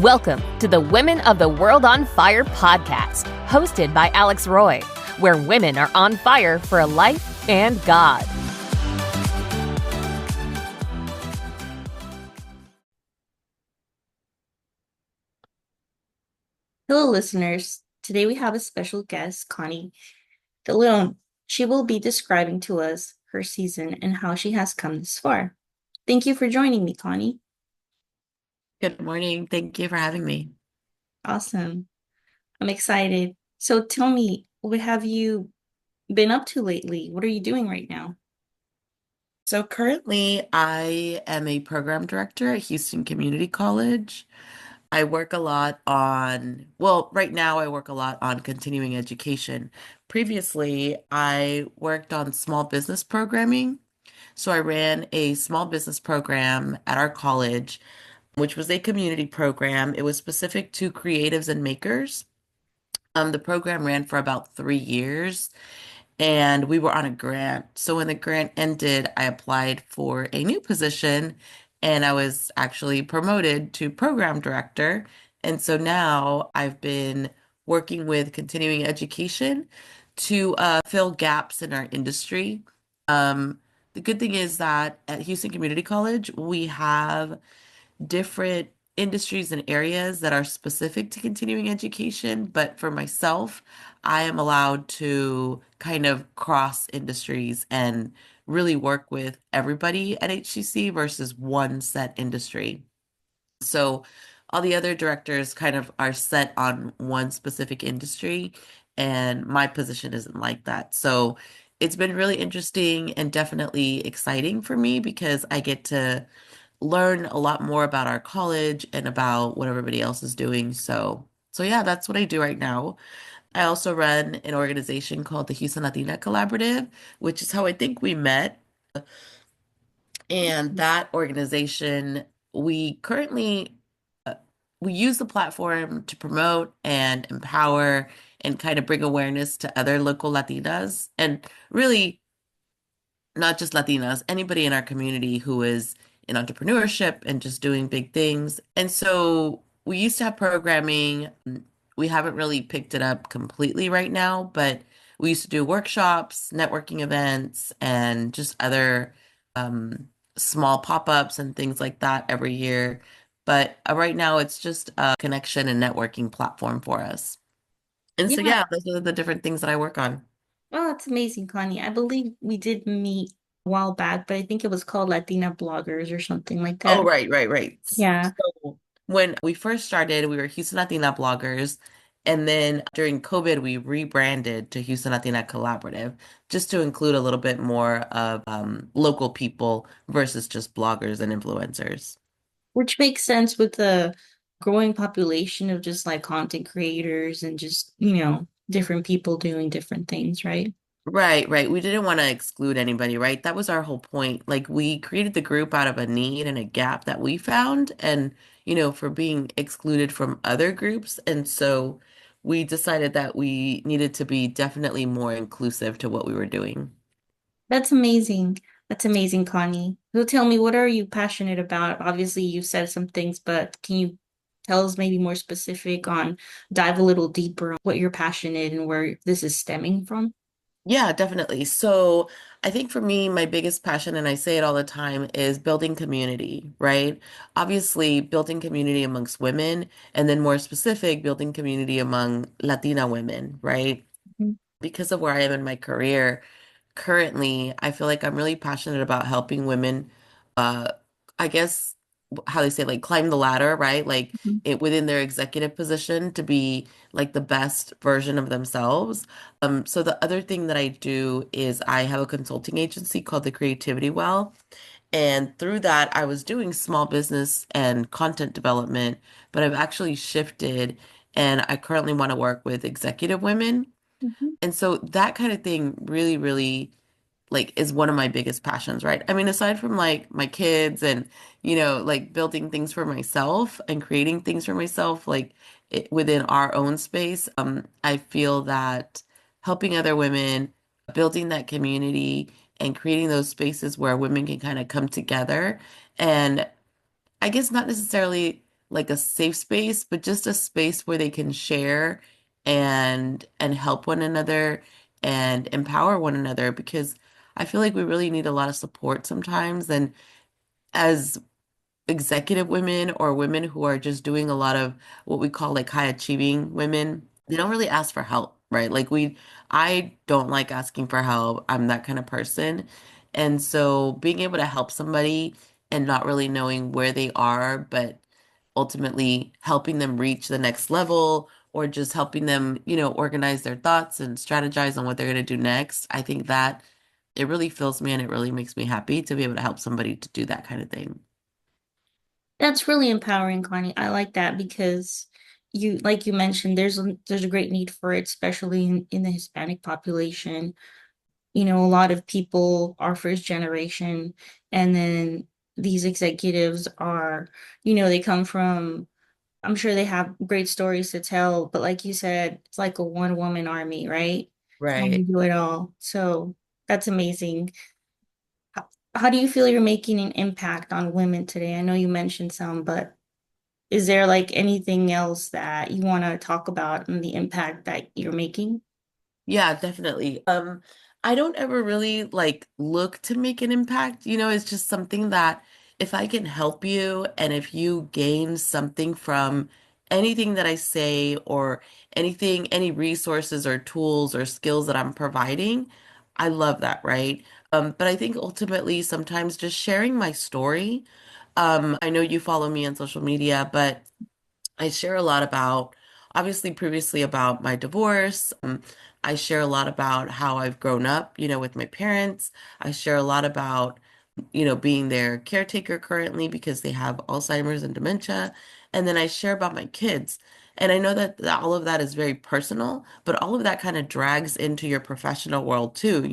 Welcome to the Women of the World on Fire podcast, hosted by Alex Roy, where women are on fire for a life and God. Hello, listeners. Today we have a special guest, Connie Leon. She will be describing to us her season and how she has come this far. Thank you for joining me, Connie. Good morning. Thank you for having me. Awesome. I'm excited. So tell me, what have you been up to lately? What are you doing right now? So currently, I am a program director at Houston Community College. I work a lot on, well, right now I work a lot on continuing education. Previously, I worked on small business programming. So I ran a small business program at our college, which was a community program. It was specific to creatives and makers. The program ran for about 3 years. And we were on a grant. So when the grant ended, I applied for a new position and I was actually promoted to program director. And so now I've been working with continuing education to fill gaps in our industry. The good thing is that at Houston Community College, we have different industries and areas that are specific to continuing education. But for myself, I am allowed to kind of cross industries and really work with everybody at HCC versus one set industry. So all the other directors kind of are set on one specific industry, and my position isn't like that. So it's been really interesting and definitely exciting for me because I get to learn a lot more about our college and about what everybody else is doing. So yeah, that's what I do right now. I also run an organization called the Houston Latina Collaborative, which is how I think we met. And that organization, we currently uh, we use the platform to promote and empower and kind of bring awareness to other local Latinas and really not just Latinas, anybody in our community who is in entrepreneurship and just doing big things. And so we used to have programming. We haven't really picked it up completely right now, but we used to do workshops, networking events, and just other small pop-ups and things like that every year. But right now, it's just a connection and networking platform for us. And so, Yeah. yeah, those are the different things that I work on. Oh, that's amazing, Connie. I believe we did meet a while back, but I think it was called Latina Bloggers or something like Oh, that. right. Yeah. So when we first started, we were Houston Latina bloggers. And then during COVID, we rebranded to Houston Latina Collaborative just to include a little bit more of local people versus just bloggers and influencers. Which makes sense with the growing population of just like content creators and just, different people doing different things, right? Right. We didn't want to exclude anybody, right? That was our whole point. Like we created the group out of a need and a gap that we found and, for being excluded from other groups. And so we decided that we needed to be definitely more inclusive to what we were doing. That's amazing. That's amazing, Connie. So tell me, what are you passionate about? Obviously, you said some things, but can you tell us maybe more specific on, dive a little deeper on what you're passionate and where this is stemming from? Yeah, definitely. So I think for me, my biggest passion, and I say it all the time, is building community, right? Obviously, building community amongst women, and then more specific, building community among Latina women, right? Mhm. Because of where I am in my career currently, I feel like I'm really passionate about helping women, uh, I guess how they say like climb the ladder, right? Like Mhm. it within their executive position to be like the best version of themselves. So the other thing that I do is I have a consulting agency called the Creativity Well. And through that, I was doing small business and content development, but I've actually shifted and I currently want to work with executive women. Mhm. And so that kind of thing really like is one of my biggest passions, right? I mean, aside from like my kids and, like building things for myself and creating things for myself, like within our own space, I feel that helping other women, building that community and creating those spaces where women can kind of come together and I guess not necessarily like a safe space, but just a space where they can share and help one another and empower one another because I feel like we really need a lot of support sometimes. And as executive women or women who are just doing a lot of what we call like high achieving women, they don't really ask for help, right? I don't like asking for help. I'm that kind of person. And so being able to help somebody and not really knowing where they are, but ultimately helping them reach the next level or just helping them, organize their thoughts and strategize on what they're going to do next. I think that it really fills me and it really makes me happy to be able to help somebody to do that kind of thing. That's really empowering, Connie. I like that because like you mentioned, there's a great need for it, especially in the Hispanic population. A lot of people are first generation, and then these executives are, they come from, I'm sure they have great stories to tell, but like you said, it's like a one woman army, right? Trying to Right. do it all. So that's amazing. How do you feel you're making an impact on women today? I know you mentioned some, but is there like anything else that you want to talk about and the impact that you're making? Yeah, definitely. I don't ever really like look to make an impact. It's just something that if I can help you and if you gain something from anything that I say or anything, any resources or tools or skills that I'm providing, I love that, right? But I think ultimately sometimes just sharing my story. I know you follow me on social media, but I share a lot about, obviously, previously about my divorce. I share a lot about how I've grown up, with my parents. I share a lot about, being their caretaker currently because they have Alzheimer's and dementia. And then I share about my kids. And I know that all of that is very personal, but all of that kind of drags into your professional world too,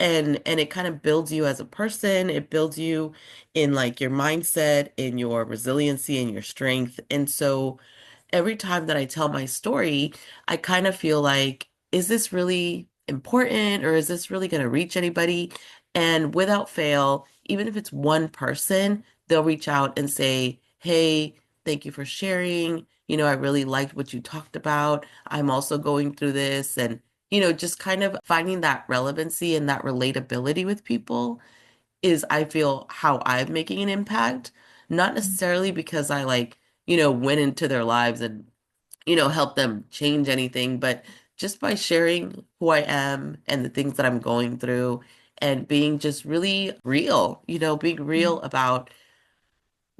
and it kind of builds you as a person. It builds you in like your mindset, in your resiliency and your strength. And so every time that I tell my story, I kind of feel like, is this really important or is this really going to reach anybody? And without fail, even if it's one person, they'll reach out and say, hey, thank you for sharing. I really liked what you talked about. I'm also going through this. And, just kind of finding that relevancy and that relatability with people is I feel how I'm making an impact, not necessarily because I like, went into their lives and, help them change anything, but just by sharing who I am and the things that I'm going through and being just really real, being real about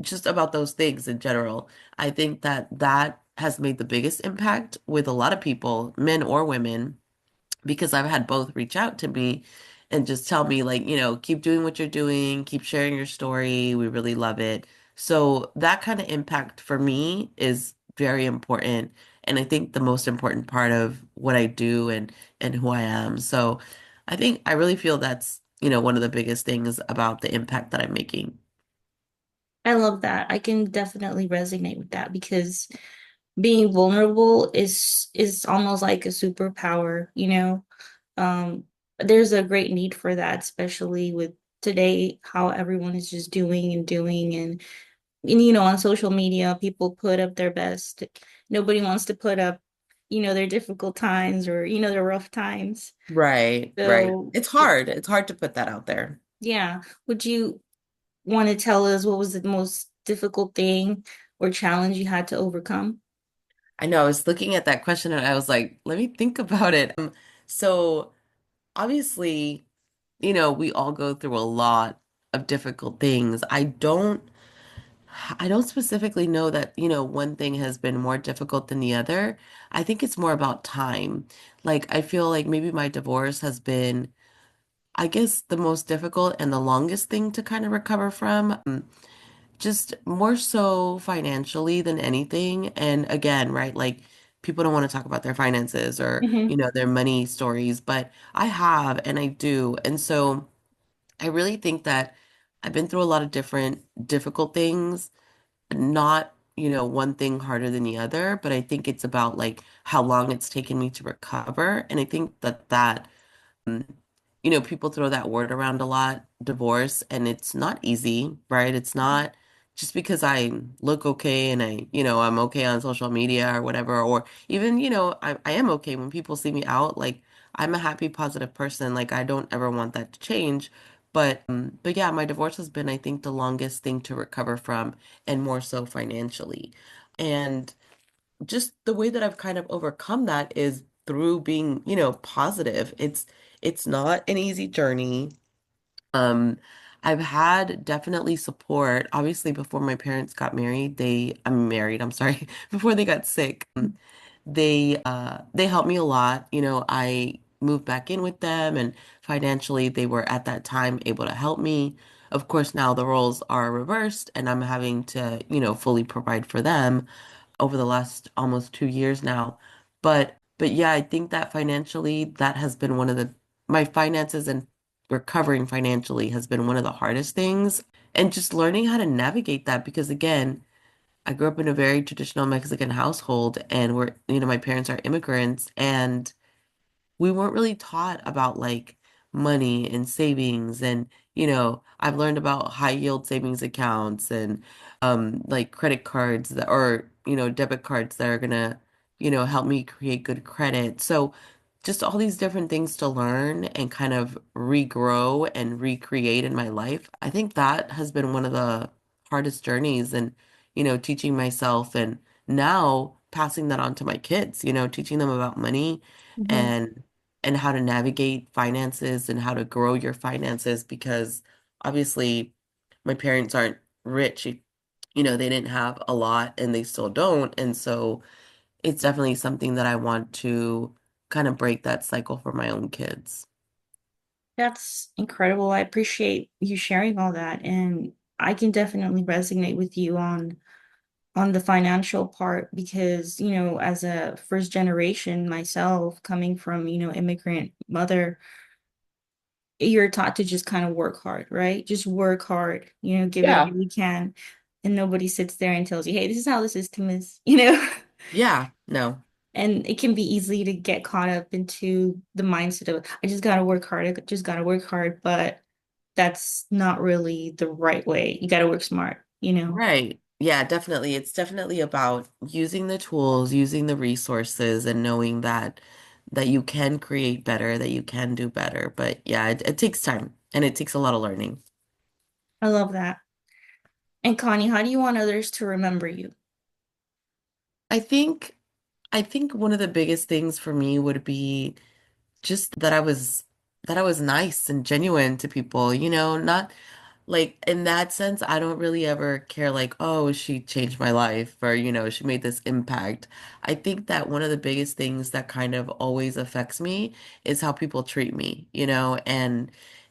just about those things in general. I think that that has made the biggest impact with a lot of people, men or women because I've had both reach out to me and just tell me like, keep doing what you're doing, keep sharing your story. We really love it. So that kind of impact for me is very important. And I think the most important part of what I do and who I am. So I think I really feel that's, one of the biggest things about the impact that I'm making. I love that. I can definitely resonate with that because being vulnerable is almost like a superpower. Um, there's a great need for that, especially with today, how everyone is just doing and doing and on social media, people put up their best. Nobody wants to put up, their difficult times or, their rough times. Right, right. So, It's hard. It's hard to put that out there. yeah. Would you want to tell us what was the most difficult thing or challenge you had to overcome? I know I was looking at that question and I was like, let me think about it. So obviously, we all go through a lot of difficult things. I don't specifically know that, one thing has been more difficult than the other. I think it's more about time. Like, I feel like maybe my divorce has been, I guess, the most difficult and the longest thing to kind of recover from. Just more so financially than anything. And again, right, like people don't want to talk about their finances or, Hmm. their money stories, but I have and I do. And so I really think that I've been through a lot of different difficult things, not, one thing harder than the other, but I think it's about like how long it's taken me to recover. And I think that um, people throw that word around a lot, divorce, and it's not easy, right? It's not just because I look okay and I'm okay on social media or whatever, or even, I am okay when people see me out, like I'm a happy, positive person. Like I don't ever want that to change. But yeah, my divorce has been, I think, the longest thing to recover from, and more so financially. And just the way that I've kind of overcome that is through being, positive. It's not an easy journey. Um, I've had definitely support. Obviously, before my parents got married, I'm married, I'm sorry, before they got sick, they helped me a lot. I moved back in with them, and financially they were at that time able to help me. Of course, now the roles are reversed and I'm having to, fully provide for them over the last almost 2 years now. But yeah, I think that financially that has been one of my finances and recovering financially has been one of the hardest things. And just learning how to navigate that because again, I grew up in a very traditional Mexican household and my parents are immigrants and we weren't really taught about like money and savings and I've learned about high yield savings accounts and like credit cards that or debit cards that are gonna help me create good credit. So just all these different things to learn and kind of regrow and recreate in my life. I think that has been one of the hardest journeys and teaching myself and now passing that on to my kids, teaching them about money Mhm. and how to navigate finances and how to grow your finances because obviously my parents aren't rich. They didn't have a lot and they still don't. And so it's definitely something that I want to kind of break that cycle for my own kids. That's incredible. I appreciate you sharing all that, and I can definitely resonate with you on the financial part because, as a first generation myself coming from, immigrant mother, you're taught to just kind of work hard, right? Just work hard, give it all Yeah. you can. And nobody sits there and tells you, hey, this is how the system is. Yeah. No. And it can be easy to get caught up into the mindset of, I just gotta work hard, I just gotta work hard. But that's not really the right way. You gotta work smart. Right. Yeah, definitely. It's definitely about using the tools, using the resources, and knowing that you can create better, that you can do better. But yeah, it takes time and it takes a lot of learning. I love that. And Connie, how do you want others to remember you? I think I think one of the biggest things for me would be just that I was nice and genuine to people, not like in that sense, I don't really ever care like, oh, she changed my life or, she made this impact. I think that one of the biggest things that kind of always affects me is how people treat me,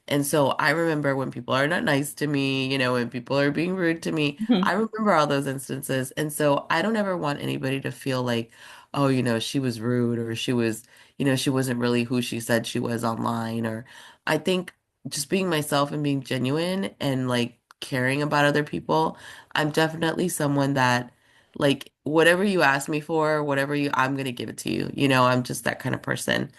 and so I remember when people are not nice to me, when people are being rude to me, I remember all those instances. And so I don't ever want anybody to feel like, oh, she was rude or she wasn't really who she said she was online or I think just being myself and being genuine and like caring about other people, I'm definitely someone that like whatever you ask me for, I'm gonna give it to you. I'm just that kind of person.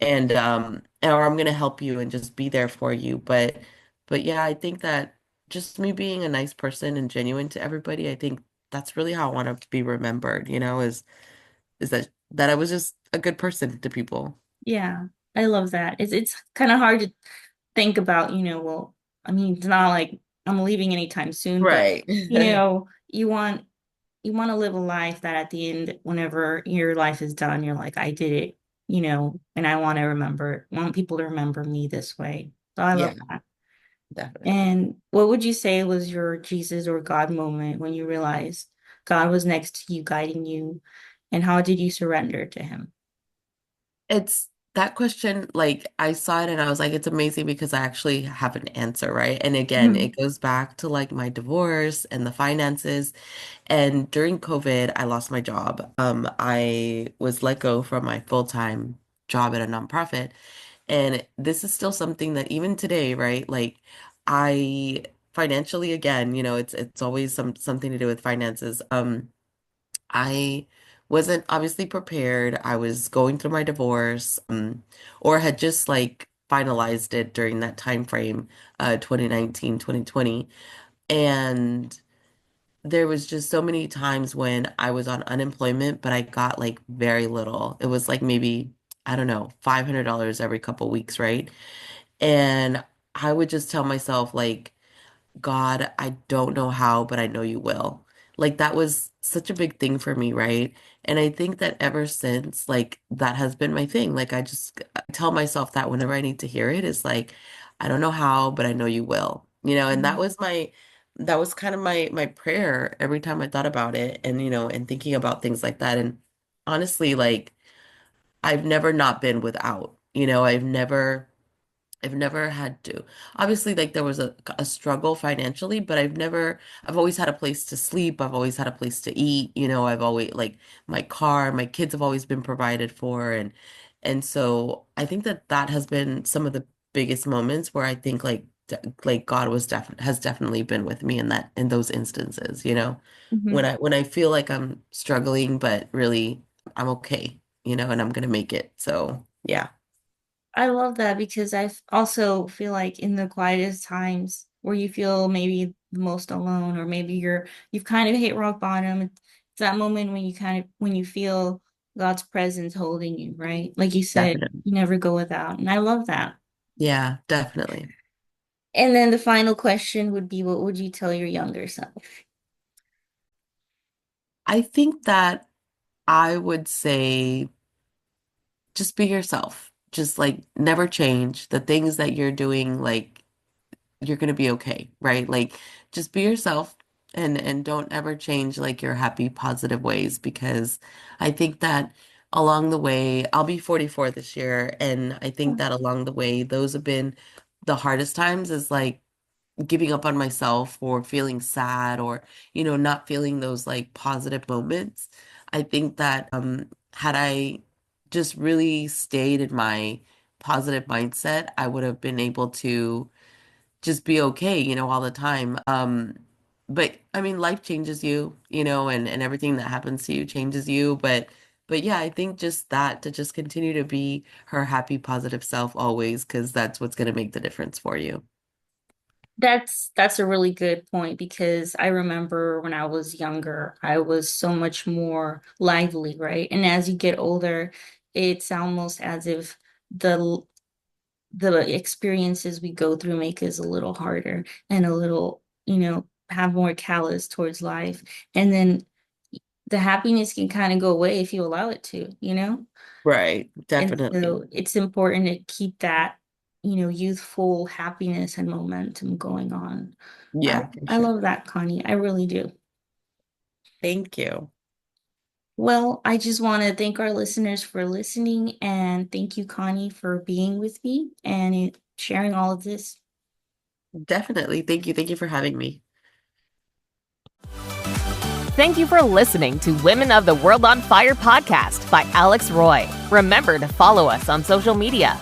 And or I'm gonna help you and just be there for you. But yeah, I think that just me being a nice person and genuine to everybody, I think that's really how I want to be remembered, is that I was just a good person to people. Yeah, I love that. It's kind of hard to think about, well, I mean, it's not like I'm leaving anytime soon, but Right. you want to live a life that at the end, whenever your life is done, you're like, I did it, and I want people to remember me this way. So I love Yeah, that. definitely. And what would you say was your Jesus or God moment when you realized God was next to you, guiding you, and how did you surrender to him? It's that question, like I saw it and I was like, it's amazing because I actually have an answer, right? And again, Mhm. it goes back to like my divorce and the finances. And during COVID, I lost my job. I was let go from my full-time job at a nonprofit. And this is still something that even today, right? Like I financially, again, it's always something to do with finances. I wasn't obviously prepared. I was going through my divorce, or had just like finalized it during that time frame, 2019, 2020. And there was just so many times when I was on unemployment, but I got like very little. It was like maybe, I don't know, $500 every couple weeks, right? And I would just tell myself, like, God, I don't know how, but I know you will. Like that was such a big thing for me, right? And I think that ever since, like that has been my thing. Like I tell myself that whenever I need to hear it, is like, I don't know how, but I know you will. And Mhm. that was kind of my prayer every time I thought about it and and thinking about things like that. And honestly, like I've never not been without. I've never had to. Obviously, like there was a struggle financially, but I've always had a place to sleep. I've always had a place to eat. I've always like my car, my kids have always been provided for. And so I think that that has been some of the biggest moments where I think like God has definitely been with me in those instances, Mhm. when I feel like I'm struggling, but really I'm okay, and I'm gonna make it. So yeah, I love that because also feel like in the quietest times where you feel maybe the most alone, or maybe you've kind of hit rock bottom. It's that moment when when you feel God's presence holding you, right? Like you said, definitely. you never go without. And I love that. Yeah, definitely. And then the final question would be, what would you tell your younger self? I think that I would say just be yourself. Just like never change. The things that you're doing, like you're gonna be okay, right? Like just be yourself and don't ever change like your happy, positive ways because I think that along the way, I'll be 44 this year, and I think that along the way, those have been the hardest times is like giving up on myself or feeling sad or not feeling those like positive moments. I think that had I just really stayed in my positive mindset, I would have been able to just be okay, all the time. But I mean life changes you, and everything that happens to you changes you, but yeah, I think just that to just continue to be her happy positive self always, because that's what's going to make the difference for you. That's a really good point because I remember when I was younger, I was so much more lively, right? And as you get older, it's almost as if the the experiences we go through make us a little harder and a little, have more callous towards life. And then the happiness can kind of go away if you allow it to, you know? Right, And definitely. so it's important to keep that, youthful happiness and momentum going on. I, Yeah, for I sure. love that, Connie. I really do. Thank you. Well, I just want to thank our listeners for listening, and thank you, Connie, for being with me and sharing all of this. Definitely. Thank you. Thank you for having me. Thank you for listening to Women of the World on Fire podcast by Alex Roy. Remember to follow us on social media